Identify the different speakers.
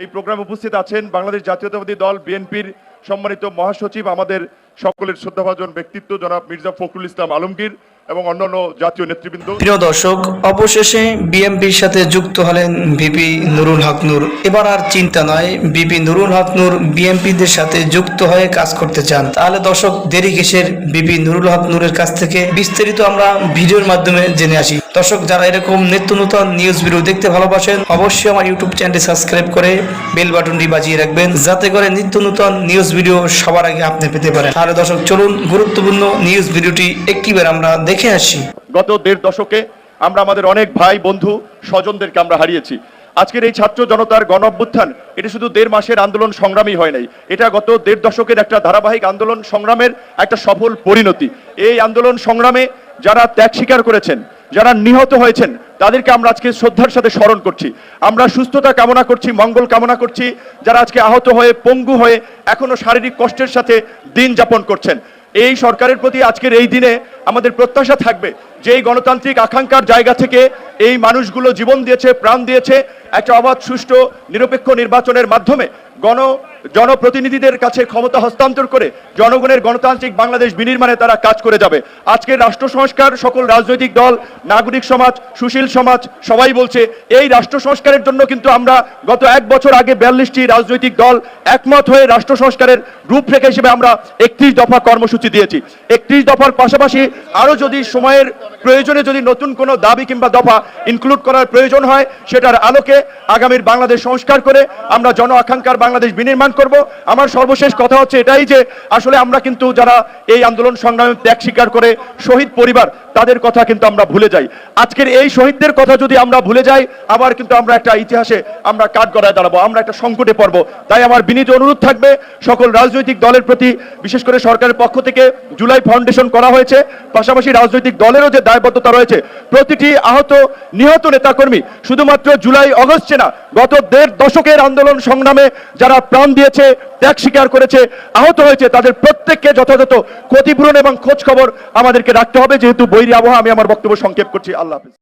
Speaker 1: এই প্রোগ্রামে উপস্থিত আছেন বাংলাদেশ জাতীয়তাবাদী দল বিএনপির সম্মানিত মহাসচিব, আমাদের সকলের শ্রদ্ধাভাজন ব্যক্তিত্ব জনাব মির্জা ফখরুল ইসলাম আলমগীর এবং অন্যান্য জাতীয় নেতৃবৃন্দ।
Speaker 2: প্রিয় দর্শক, অবশেষে বিএনপির সাথে যুক্ত হলেন ভিপি নুরুল হক নূর। এবার আর চিন্তা নয়, ভিপি নুরুল হক নূর বিএনপিদের সাথে যুক্ত হয়ে কাজ করতে চান। তাহলে দর্শক দেরি কিসের, ভিপি নুরুল হক নূরের কাছ থেকে বিস্তারিত আমরা ভিডিওর মাধ্যমে জেনে আসি। দর্শক, যারা এরকম নিত্য নতুন নিউজ ভিডিও দেখতে ভালোবাসেন, অবশ্যই আমার ইউটিউব চ্যানেলটি সাবস্ক্রাইব করে বেল বাটনটি বাজিয়ে রাখবেন, যাতে করে নিত্য নতুন নিউজ ভিডিও সবার আগে আপনি পেতে পারেন। তাহলে দর্শক চলুন গুরুত্বপূর্ণ নিউজ ভিডিওটি একটিবার আমরা দেখে আসি।
Speaker 1: গত দেড় দশকে আমরা আমাদের অনেক ভাই বন্ধু স্বজনদেরকে আমরা হারিয়েছি। আজকের এই ছাত্র জনতার গণ অভ্যুত্থান এটা শুধু দেড় মাসের আন্দোলন সংগ্রামই হয় নাই, এটা গত দেড় দশকের একটা ধারাবাহিক আন্দোলন সংগ্রামের একটা সফল পরিণতি। এই আন্দোলন সংগ্রামে যারা ত্যাগ স্বীকার করেছেন, যারা নিহত হয়েছেন, তাদেরকে আমরা আজকে শ্রদ্ধার সাথে স্মরণ করছি। আমরা সুস্থতা কামনা করছি, মঙ্গল কামনা করছি যারা আজকে আহত হয়ে, পঙ্গু হয়ে এখনো শারীরিক কষ্টের সাথে দিন যাপন করছেন। এই সরকারের প্রতি আজকের এই দিনে আমাদের প্রত্যাশা থাকবে যে এই গণতান্ত্রিক আকাঙ্ক্ষার জায়গা থেকে এই মানুষগুলো জীবন দিয়েছে, প্রাণ দিয়েছে, একটা অবাধ, সুষ্ঠু, নিরপেক্ষ নির্বাচনের মাধ্যমে জনপ্রতিনিধিদের কাছে ক্ষমতা হস্তান্তর করে জনগণের গণতান্ত্রিক বাংলাদেশ বিনির্মাণে তারা কাজ করে যাবে। আজকের রাষ্ট্র সংস্কার সকল রাজনৈতিক দল, নাগরিক সমাজ, সুশীল সমাজ সবাই বলছে এই রাষ্ট্র সংস্কারের জন্য কিন্তু আমরা গত এক বছর আগে 42টি রাজনৈতিক দল একমত হয়ে রাষ্ট্র সংস্কারের রূপরেখা হিসেবে আমরা 31 দফা কর্মসূচি দিয়েছি। 31 দফার পাশাপাশি আরও যদি সময়ের প্রয়োজনে যদি নতুন কোনো দাবি কিংবা দফা ইনক্লুড করার প্রয়োজন হয়, সেটার আলোকে আগামীর বাংলাদেশ সংস্কার করে আমরা জন আকাঙ্ক্ষার বাংলাদেশ বিনির্মাণ করব। আমার সর্বশেষ কথা হচ্ছে এটাই যে আসলে আমরা কিন্তু যারা এই আন্দোলন সংগ্রামে ত্যাগ স্বীকার করে শহীদ পরিবার, তাদের কথা কিন্তু আমরা ভুলে যাই। আজকের এই শহীদদের কথা যদি আমরা ভুলে যাই, আবার কিন্তু আমরা একটা ইতিহাসে আমরা কাঠগড়ায় দাঁড়াবো, আমরা একটা সংকটে পড়ব। তাই আমার বিনীত অনুরোধ থাকবে সকল রাজনৈতিক দলের প্রতি, বিশেষ করে সরকারের পক্ষ থেকে জুলাই ফাউন্ডেশন করা হয়েছে, পাশাপাশি রাজনৈতিক দলেরও যে দায়বদ্ধতা রয়েছে, প্রতিটি আহত নিহত নেতাকর্মী শুধুমাত্র জুলাই অগস্টে না, গত দেড় দশকের আন্দোলন সংগ্রামে যারা প্রাণ দিয়েছে, ত্যাগ স্বীকার করেছে, আহত হয়েছে, তাদের প্রত্যেককে যথাযথ ক্ষতিপূরণ এবং খোঁজ খবর আমাদেরকে রাখতে হবে। যেহেতু বৈরী আবহাওয়া, আমি আমার বক্তব্য সংক্ষেপ করছি। আল্লাহ হাফেজ।